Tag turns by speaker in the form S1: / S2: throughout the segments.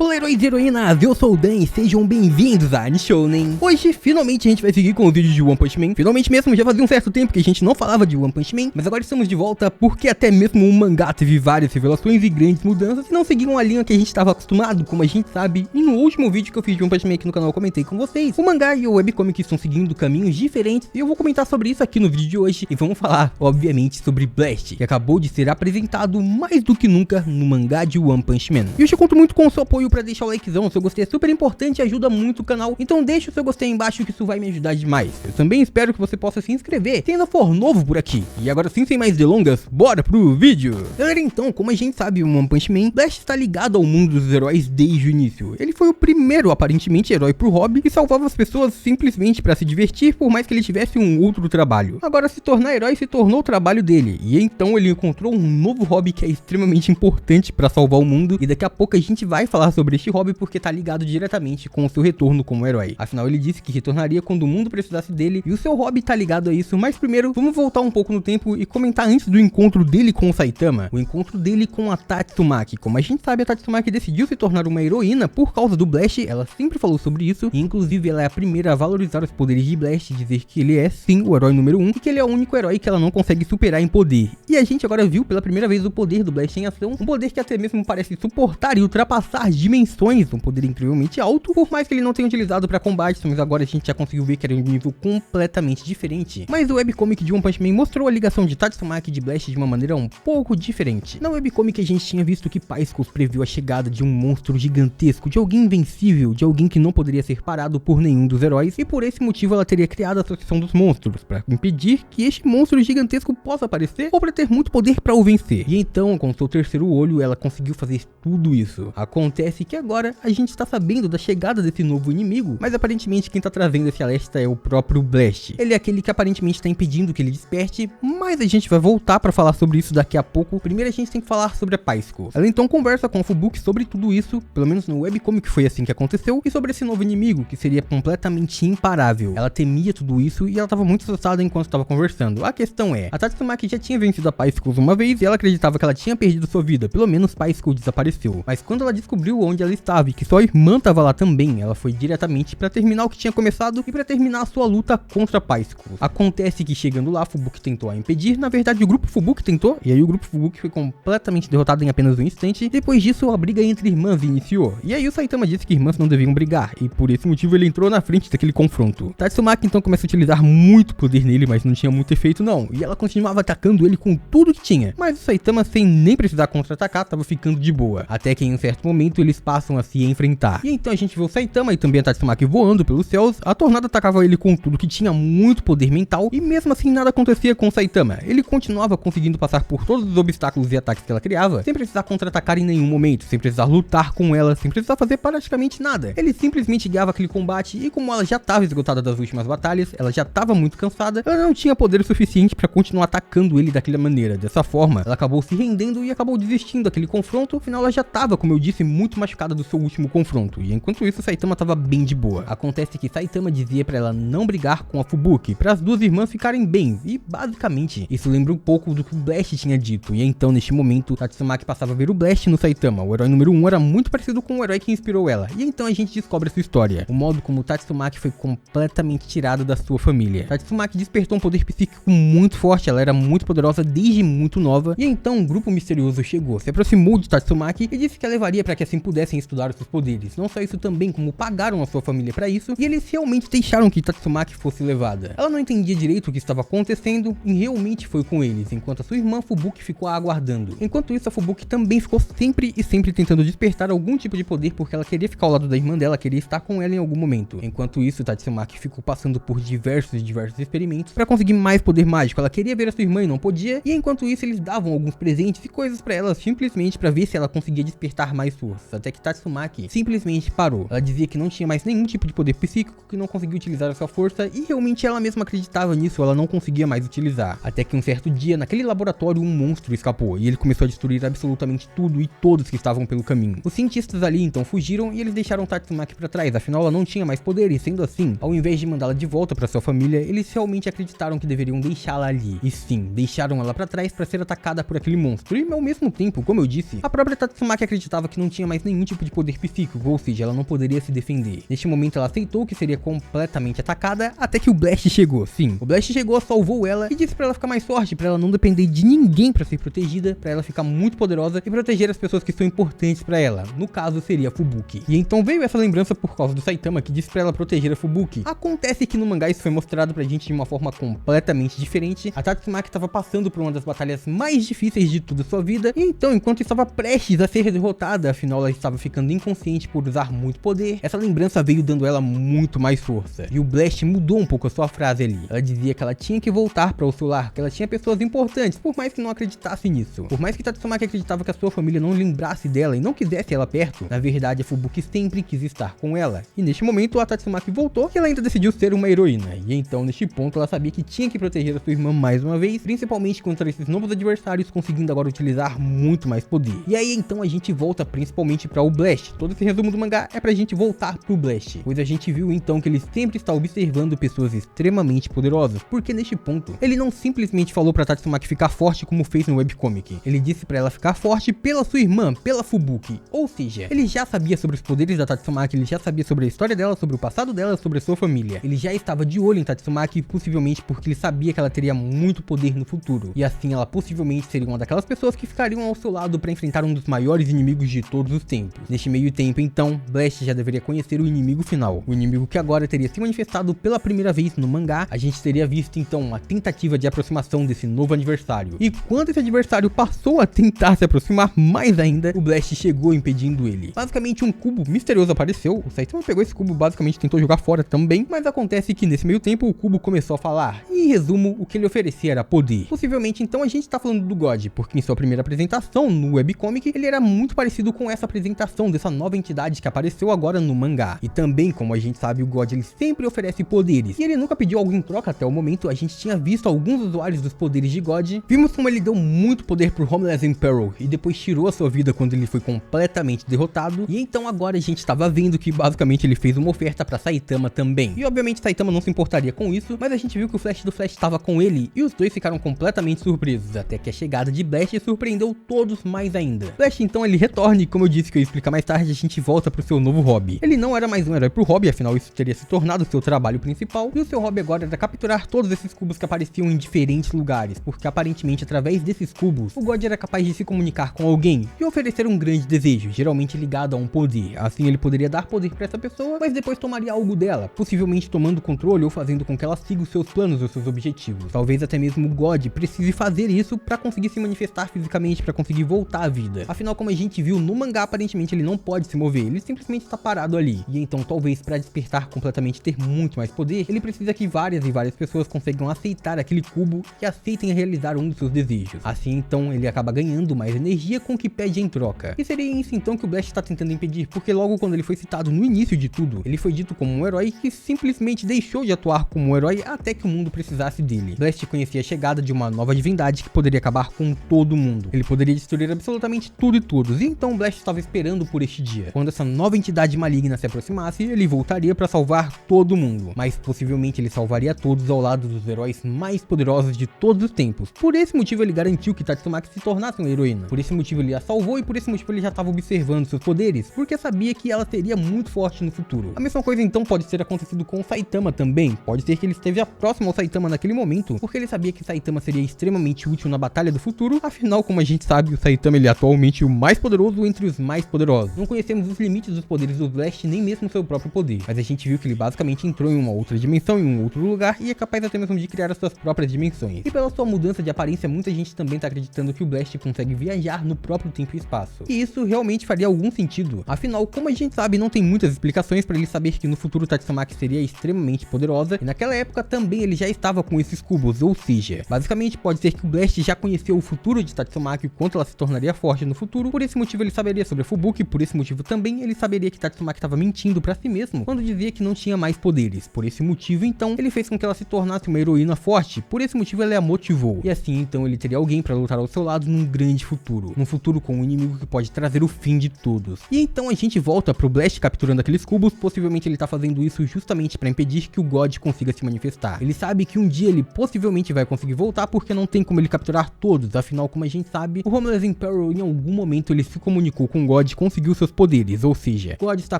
S1: Olá, heróis e heroínas, eu sou o Dan e sejam bem-vindos a Nishounen. Hoje, finalmente, a gente vai seguir com o vídeo de One Punch Man. Finalmente mesmo, já fazia um certo tempo que a gente não falava de One Punch Man, mas agora estamos de volta porque até mesmo o mangá teve várias revelações e grandes mudanças e não seguiram a linha que a gente estava acostumado, como a gente sabe. E no último vídeo que eu fiz de One Punch Man aqui no canal eu comentei com vocês, o mangá e o webcomic estão seguindo caminhos diferentes e eu vou comentar sobre isso aqui no vídeo de hoje. E vamos falar, obviamente, sobre Blast, que acabou de ser apresentado mais do que nunca no mangá de One Punch Man. E eu te conto muito com o seu apoio para deixar o likezão, seu gostei é super importante e ajuda muito o canal, então deixa o seu gostei aí embaixo que isso vai me ajudar demais. Eu também espero que você possa se inscrever se ainda for novo por aqui. E agora sim, sem mais delongas, bora pro vídeo! Galera, então, como a gente sabe, o One Punch Man, Blast está ligado ao mundo dos heróis desde o início. Ele foi o primeiro, aparentemente, herói pro hobby e salvava as pessoas simplesmente para se divertir, por mais que ele tivesse um outro trabalho. Agora, se tornar herói se tornou o trabalho dele, e então ele encontrou um novo hobby que é extremamente importante para salvar o mundo, e daqui a pouco a gente vai falar sobre este hobby porque tá ligado diretamente com o seu retorno como herói. Afinal, ele disse que retornaria quando o mundo precisasse dele e o seu hobby tá ligado a isso. Mas primeiro, vamos voltar um pouco no tempo e comentar antes do encontro dele com o Saitama, o encontro dele com a Tatsumaki. Como a gente sabe, a Tatsumaki decidiu se tornar uma heroína por causa do Blast, ela sempre falou sobre isso, e inclusive ela é a primeira a valorizar os poderes de Blast, dizer que ele é sim o herói número 1 e que ele é o único herói que ela não consegue superar em poder. E a gente agora viu pela primeira vez o poder do Blast em ação, um poder que até mesmo parece suportar e ultrapassar dimensões, um poder incrivelmente alto, por mais que ele não tenha utilizado para combate, mas agora a gente já conseguiu ver que era um nível completamente diferente. Mas o webcomic de One Punch Man mostrou a ligação de Tatsumaki e de Blast de uma maneira um pouco diferente. Na webcomic a gente tinha visto que Paiscos previu a chegada de um monstro gigantesco, de alguém invencível, de alguém que não poderia ser parado por nenhum dos heróis, e por esse motivo ela teria criado a Associação dos Monstros, para impedir que este monstro gigantesco possa aparecer ou para ter muito poder para o vencer. E então, com seu terceiro olho, ela conseguiu fazer tudo isso. Acontece que agora a gente está sabendo da chegada desse novo inimigo, mas aparentemente quem tá trazendo esse alerta é o próprio Blast. Ele é aquele que aparentemente está impedindo que ele desperte, mas a gente vai voltar para falar sobre isso daqui a pouco. Primeiro a gente tem que falar sobre a Paisco. Ela então conversa com o Fubuki sobre tudo isso, pelo menos no webcomic foi assim que aconteceu, e sobre esse novo inimigo que seria completamente imparável. Ela temia tudo isso e ela estava muito assustada enquanto estava conversando. A questão é, a Tatsumaki já tinha vencido a Paisco uma vez e ela acreditava que ela tinha perdido sua vida, pelo menos Paisco desapareceu. Mas quando ela descobriu onde ela estava e que sua irmã estava lá também, ela foi diretamente para terminar o que tinha começado e para terminar a sua luta contra Paisco. Acontece que chegando lá, Fubuki tentou a impedir, na verdade o grupo Fubuki tentou, e aí o grupo Fubuki foi completamente derrotado em apenas um instante. Depois disso, a briga entre irmãs iniciou, e aí o Saitama disse que irmãs não deviam brigar, e por esse motivo ele entrou na frente daquele confronto. Tatsumaki então começa a utilizar muito poder nele, mas não tinha muito efeito não, e ela continuava atacando ele com tudo que tinha, mas o Saitama, sem nem precisar contra-atacar, tava ficando de boa, até que em um certo momento eles passam a se enfrentar. E então a gente vê o Saitama e também a Tatsumaki voando pelos céus, a Tornado atacava ele com tudo que tinha muito poder mental, e mesmo assim nada acontecia com o Saitama. Ele continuava conseguindo passar por todos os obstáculos e ataques que ela criava, sem precisar contra-atacar em nenhum momento, sem precisar lutar com ela, sem precisar fazer praticamente nada. Ele simplesmente guiava aquele combate, e como ela já estava esgotada das últimas batalhas, ela já estava muito cansada, ela não tinha poder suficiente para continuar atacando ele daquela maneira. Dessa forma, ela acabou se rendendo e acabou desistindo daquele confronto. Afinal, ela já estava, como eu disse, muito machucada do seu último confronto, e enquanto isso Saitama estava bem de boa. Acontece que Saitama dizia para ela não brigar com a Fubuki, para as duas irmãs ficarem bem, e basicamente isso lembra um pouco do que o Blast tinha dito. E então neste momento Tatsumaki passava a ver o Blast no Saitama. O herói número 1 era muito parecido com o herói que inspirou ela, e então a gente descobre a sua história, o modo como Tatsumaki foi completamente tirado da sua família. Tatsumaki despertou um poder psíquico muito forte, ela era muito poderosa desde muito nova, e então um grupo misterioso chegou, se aproximou de Tatsumaki e disse que a levaria para que assim pudessem estudar os seus poderes. Não só isso, também como pagaram a sua família para isso, e eles realmente deixaram que Tatsumaki fosse levada. Ela não entendia direito o que estava acontecendo e realmente foi com eles, enquanto a sua irmã Fubuki ficou a aguardando. Enquanto isso, a Fubuki também ficou sempre tentando despertar algum tipo de poder, porque ela queria ficar ao lado da irmã dela, queria estar com ela em algum momento. Enquanto isso, Tatsumaki ficou passando por diversos experimentos para conseguir mais poder mágico. Ela queria ver a sua irmã e não podia, e enquanto isso eles davam alguns presentes e coisas para ela simplesmente para ver se ela conseguia despertar mais força, até que Tatsumaki simplesmente parou. Ela dizia que não tinha mais nenhum tipo de poder psíquico, que não conseguia utilizar a sua força, e realmente ela mesma acreditava nisso, ela não conseguia mais utilizar. Até que um certo dia, naquele laboratório, um monstro escapou, e ele começou a destruir absolutamente tudo e todos que estavam pelo caminho. Os cientistas ali então fugiram, e eles deixaram Tatsumaki para trás, afinal ela não tinha mais poder, e sendo assim, ao invés de mandá-la de volta para sua família, eles realmente acreditaram que deveriam deixá-la ali. E sim, deixaram ela para trás para ser atacada por aquele monstro, e ao mesmo tempo, como eu disse, a própria Tatsumaki acreditava que não tinha mais nenhum nenhum tipo de poder psíquico, ou seja, ela não poderia se defender. Neste momento ela aceitou que seria completamente atacada, até que o Blast chegou. Sim, o Blast chegou, salvou ela e disse pra ela ficar mais forte, pra ela não depender de ninguém pra ser protegida, pra ela ficar muito poderosa e proteger as pessoas que são importantes pra ela. No caso seria a Fubuki. E então veio essa lembrança por causa do Saitama, que disse pra ela proteger a Fubuki. Acontece que no mangá isso foi mostrado pra gente de uma forma completamente diferente. A Tatsumaki estava passando por uma das batalhas mais difíceis de toda a sua vida, e então, enquanto estava prestes a ser derrotada, afinal ela estava ficando inconsciente por usar muito poder, essa lembrança veio dando ela muito mais força. E o Blast mudou um pouco a sua frase ali. Ela dizia que ela tinha que voltar para o seu lar, que ela tinha pessoas importantes, por mais que não acreditasse nisso. Por mais que Tatsumaki acreditava que a sua família não lembrasse dela e não quisesse ela perto, na verdade a Fubuki sempre quis estar com ela. E neste momento a Tatsumaki voltou e ela ainda decidiu ser uma heroína. E então neste ponto ela sabia que tinha que proteger a sua irmã mais uma vez, principalmente contra esses novos adversários, conseguindo agora utilizar muito mais poder. E aí então a gente volta principalmente para o Blast. Todo esse resumo do mangá é pra gente voltar pro Blast, pois a gente viu então que ele sempre está observando pessoas extremamente poderosas, porque neste ponto ele não simplesmente falou pra Tatsumaki ficar forte como fez no webcomic, ele disse pra ela ficar forte pela sua irmã, pela Fubuki. Ou seja, ele já sabia sobre os poderes da Tatsumaki, ele já sabia sobre a história dela, sobre o passado dela, sobre a sua família. Ele já estava de olho em Tatsumaki, possivelmente porque ele sabia que ela teria muito poder no futuro, e assim ela possivelmente seria uma daquelas pessoas que ficariam ao seu lado para enfrentar um dos maiores inimigos de todos os tempos. Neste meio tempo então, Blast já deveria conhecer o inimigo final, o inimigo que agora teria se manifestado pela primeira vez no mangá. A gente teria visto então uma tentativa de aproximação desse novo adversário, e quando esse adversário passou a tentar se aproximar mais ainda, o Blast chegou impedindo ele. Basicamente um cubo misterioso apareceu, o Saitama pegou esse cubo, basicamente tentou jogar fora também, mas acontece que nesse meio tempo o cubo começou a falar, e em resumo o que ele oferecia era poder. Possivelmente então a gente tá falando do God, porque em sua primeira apresentação no webcomic ele era muito parecido com essa apresentação dessa nova entidade que apareceu agora no mangá. E também, como a gente sabe, o God ele sempre oferece poderes, e ele nunca pediu algo em troca até o momento. A gente tinha visto alguns usuários dos poderes de God, vimos como ele deu muito poder pro Homeless Emperor e depois tirou a sua vida quando ele foi completamente derrotado, e então agora a gente tava vendo que basicamente ele fez uma oferta pra Saitama também. E obviamente Saitama não se importaria com isso, mas a gente viu que o Flash do Flash estava com ele e os dois ficaram completamente surpresos, até que a chegada de Blast surpreendeu todos mais ainda. Flash então ele retorna e, como eu disse que eu ia explicar mais tarde, a gente volta pro seu novo hobby. Ele não era mais um herói pro hobby, afinal isso teria se tornado seu trabalho principal, e o seu hobby agora era capturar todos esses cubos que apareciam em diferentes lugares, porque aparentemente através desses cubos, o God era capaz de se comunicar com alguém e oferecer um grande desejo, geralmente ligado a um poder. Assim ele poderia dar poder pra essa pessoa, mas depois tomaria algo dela, possivelmente tomando controle ou fazendo com que ela siga os seus planos ou seus objetivos. Talvez até mesmo o God precise fazer isso pra conseguir se manifestar fisicamente, pra conseguir voltar à vida. Afinal, como a gente viu no mangá, aparentemente ele não pode se mover, ele simplesmente está parado ali. E então talvez pra despertar completamente, ter muito mais poder, ele precisa que várias e várias pessoas consigam aceitar aquele cubo e aceitem realizar um dos seus desejos. Assim então ele acaba ganhando mais energia com o que pede em troca. E seria isso então que o Blast está tentando impedir, porque logo quando ele foi citado no início de tudo, ele foi dito como um herói que simplesmente deixou de atuar como um herói até que o mundo precisasse dele. Blast conhecia a chegada de uma nova divindade que poderia acabar com todo mundo. Ele poderia destruir absolutamente tudo e todos, e então Blast estava esperando por este dia. Quando essa nova entidade maligna se aproximasse, ele voltaria para salvar todo mundo, mas possivelmente ele salvaria todos ao lado dos heróis mais poderosos de todos os tempos. Por esse motivo ele garantiu que Tatsumaki se tornasse uma heroína. Por esse motivo ele a salvou e por esse motivo ele já estava observando seus poderes, porque sabia que ela seria muito forte no futuro. A mesma coisa então pode ter acontecido com o Saitama também. Pode ser que ele esteve próximo ao Saitama naquele momento, porque ele sabia que Saitama seria extremamente útil na batalha do futuro. Afinal, como a gente sabe, o Saitama ele é atualmente o mais poderoso entre os mais poderosos. Não conhecemos os limites dos poderes do Blast, nem mesmo seu próprio poder, mas a gente viu que ele basicamente entrou em uma outra dimensão, em um outro lugar, e é capaz até mesmo de criar as suas próprias dimensões. E pela sua mudança de aparência, muita gente também tá acreditando que o Blast consegue viajar no próprio tempo e espaço. E isso realmente faria algum sentido. Afinal, como a gente sabe, não tem muitas explicações para ele saber que no futuro Tatsumaki seria extremamente poderosa, e naquela época também ele já estava com esses cubos, ou seja, basicamente pode ser que o Blast já conheceu o futuro de Tatsumaki, o quanto ela se tornaria forte no futuro. Por esse motivo ele saberia sobre a Fubuki, por esse motivo também ele saberia que Tatsumaki estava mentindo para si mesmo quando dizia que não tinha mais poderes. Por esse motivo então ele fez com que ela se tornasse uma heroína forte, por esse motivo ele a motivou, e assim então ele teria alguém para lutar ao seu lado num grande futuro, num futuro com um inimigo que pode trazer o fim de todos. E então a gente volta pro Blast capturando aqueles cubos. Possivelmente ele tá fazendo isso justamente para impedir que o God consiga se manifestar. Ele sabe que um dia ele possivelmente vai conseguir voltar, porque não tem como ele capturar todos. Afinal, como a gente sabe, o Homeless Emperor em algum momento ele se comunicou com o God God conseguiu seus poderes, ou seja, God está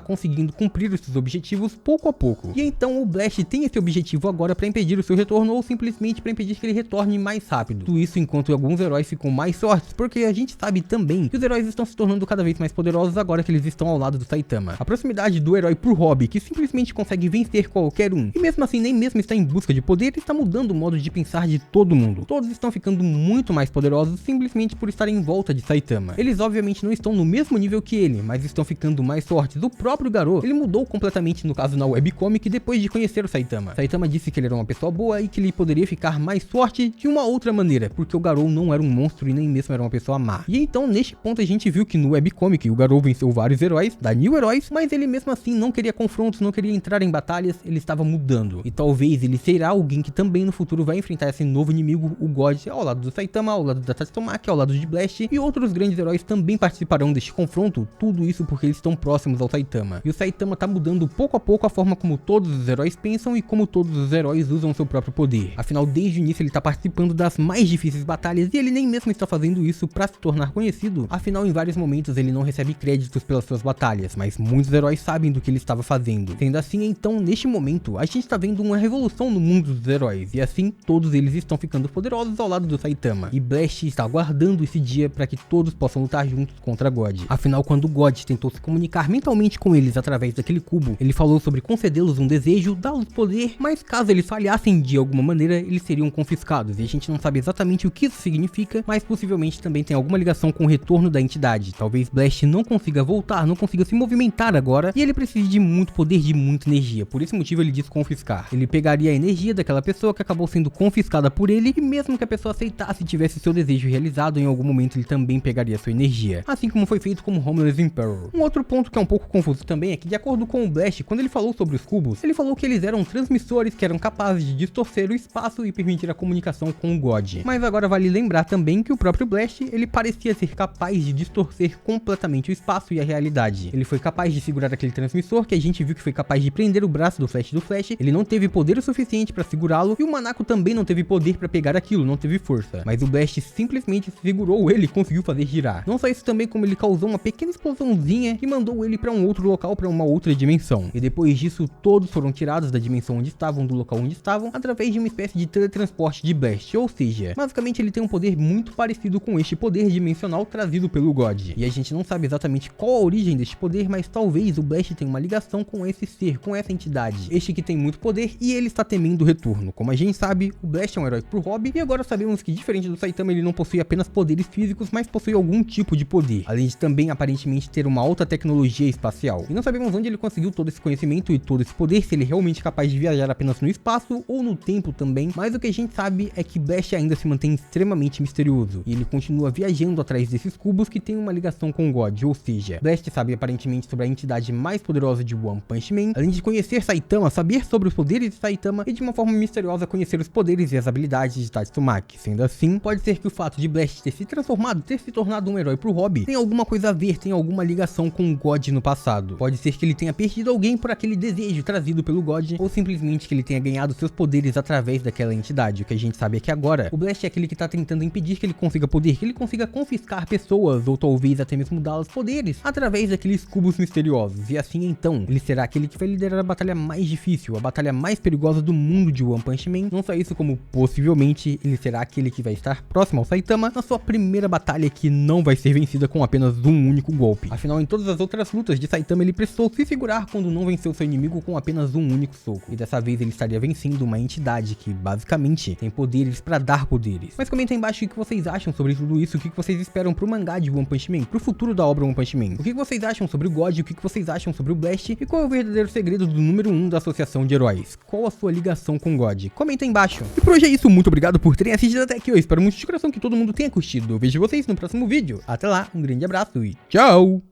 S1: conseguindo cumprir os seus objetivos pouco a pouco. E então o Blast tem esse objetivo agora para impedir o seu retorno ou simplesmente para impedir que ele retorne mais rápido. Tudo isso enquanto alguns heróis ficam mais fortes, porque a gente sabe também que os heróis estão se tornando cada vez mais poderosos agora que eles estão ao lado do Saitama. A proximidade do herói pro hobby, que simplesmente consegue vencer qualquer um, e mesmo assim nem mesmo está em busca de poder, está mudando o modo de pensar de todo mundo. Todos estão ficando muito mais poderosos simplesmente por estar em volta de Saitama. Eles obviamente não estão no mesmo nível que ele, mas estão ficando mais fortes. O próprio Garou, ele mudou completamente no caso na webcomic depois de conhecer o Saitama. Saitama disse que ele era uma pessoa boa e que ele poderia ficar mais forte de uma outra maneira, porque o Garou não era um monstro e nem mesmo era uma pessoa má. E então neste ponto a gente viu que no webcomic o Garou venceu vários heróis, da New Heróis, mas ele mesmo assim não queria confrontos, não queria entrar em batalhas, ele estava mudando. E talvez ele será alguém que também no futuro vai enfrentar esse novo inimigo, o God, ao lado do Saitama, ao lado da Tatsumaki, ao lado de Blast, e outros grandes heróis também participarão deste confronto, tudo isso porque eles estão próximos ao Saitama. E o Saitama tá mudando pouco a pouco a forma como todos os heróis pensam e como todos os heróis usam seu próprio poder. Afinal, desde o início ele tá participando das mais difíceis batalhas e ele nem mesmo está fazendo isso para se tornar conhecido. Afinal, em vários momentos ele não recebe créditos pelas suas batalhas, mas muitos heróis sabem do que ele estava fazendo. Sendo assim, então, neste momento, a gente tá vendo uma revolução no mundo dos heróis, e assim, todos eles estão ficando poderosos ao lado do Saitama. E Blast está aguardando esse dia para que todos possam lutar juntos contra God. Afinal, quando God tentou se comunicar mentalmente com eles através daquele cubo, ele falou sobre concedê-los um desejo, dá-los poder, mas caso eles falhassem de alguma maneira, eles seriam confiscados. E a gente não sabe exatamente o que isso significa, mas possivelmente também tem alguma ligação com o retorno da entidade. Talvez Blast não consiga voltar, não consiga se movimentar agora, e ele precisa de muito poder, de muita energia. Por esse motivo ele diz confiscar. Ele pegaria a energia daquela pessoa que acabou sendo confiscada por ele, e mesmo que a pessoa aceitasse e tivesse seu desejo realizado, em algum momento ele também pegaria sua energia. Assim como foi feito com Homeless Emperor. Um outro ponto que é um pouco confuso também é que, de acordo com o Blast, quando ele falou sobre os cubos, ele falou que eles eram transmissores que eram capazes de distorcer o espaço e permitir a comunicação com o God. Mas agora vale lembrar também que o próprio Blast, ele parecia ser capaz de distorcer completamente o espaço e a realidade. Ele foi capaz de segurar aquele transmissor que a gente viu que foi capaz de prender o braço do Flash, ele não teve poder o suficiente para segurá-lo, e o Manako também não teve poder para pegar aquilo, não teve força. Mas o Blast simplesmente segurou ele e conseguiu fazer girar. Não só isso, também como ele causou uma pequena explosãozinha que mandou ele para um outro local, para uma outra dimensão. E depois disso, todos foram tirados da dimensão onde estavam, do local onde estavam, através de uma espécie de teletransporte de Blast. Ou seja, basicamente ele tem um poder muito parecido com este poder dimensional trazido pelo God. E a gente não sabe exatamente qual a origem deste poder, mas talvez o Blast tenha uma ligação com esse ser, com essa entidade. Este que tem muito poder e ele está temendo o retorno. Como a gente sabe, o Blast é um herói pro hobby, e agora sabemos que, diferente do Saitama, ele não possui apenas poderes físicos, mas possui algum tipo de poder, além de também aparentemente ter uma alta tecnologia espacial. E não sabemos onde ele conseguiu todo esse conhecimento e todo esse poder, se ele é realmente capaz de viajar apenas no espaço ou no tempo também, mas o que a gente sabe é que Blast ainda se mantém extremamente misterioso, e ele continua viajando atrás desses cubos que tem uma ligação com God, ou seja, Blast sabe aparentemente sobre a entidade mais poderosa de One Punch Man, além de conhecer Saitama, saber sobre os poderes de Saitama e de uma forma misteriosa conhecer os poderes e as habilidades de Tatsumaki. Sendo assim, pode ser que o fato de Blast ter se transformado, ter se tornado um herói pro hobby, tem alguma coisa a ver, tem alguma ligação com o God no passado. Pode ser que ele tenha perdido alguém por aquele desejo trazido pelo God, ou simplesmente que ele tenha ganhado seus poderes através daquela entidade. O que a gente sabe é que agora, o Blast é aquele que tá tentando impedir que ele consiga poder, que ele consiga confiscar pessoas, ou talvez até mesmo dá-las poderes, através daqueles cubos misteriosos. E assim então, ele será aquele que vai liderar a batalha mais difícil, a batalha mais perigosa do mundo de One Punch Man. Não só isso, como possivelmente ele será aquele que vai estar próximo ao Saitama na sua primeira batalha, que não vai ser vencida com apenas um único golpe. Afinal, em todas as outras lutas de Saitama, ele precisou se segurar quando não venceu seu inimigo com apenas um único soco. E dessa vez ele estaria vencendo uma entidade que basicamente tem poderes para dar poderes. Mas comenta aí embaixo o que vocês acham sobre tudo isso, o que vocês esperam pro mangá de One Punch Man, pro futuro da obra One Punch Man. O que vocês acham sobre o God, o que vocês acham sobre o Blast, e qual é o verdadeiro segredo do número 1 da Associação de Heróis? Qual a sua ligação com God? Comenta aí embaixo. E por hoje é isso, muito obrigado por terem assistido até aqui. Eu espero muito de coração que todo mundo tenha curtido. Eu vejo vocês no próximo vídeo. Até lá, um grande abraço e tchau!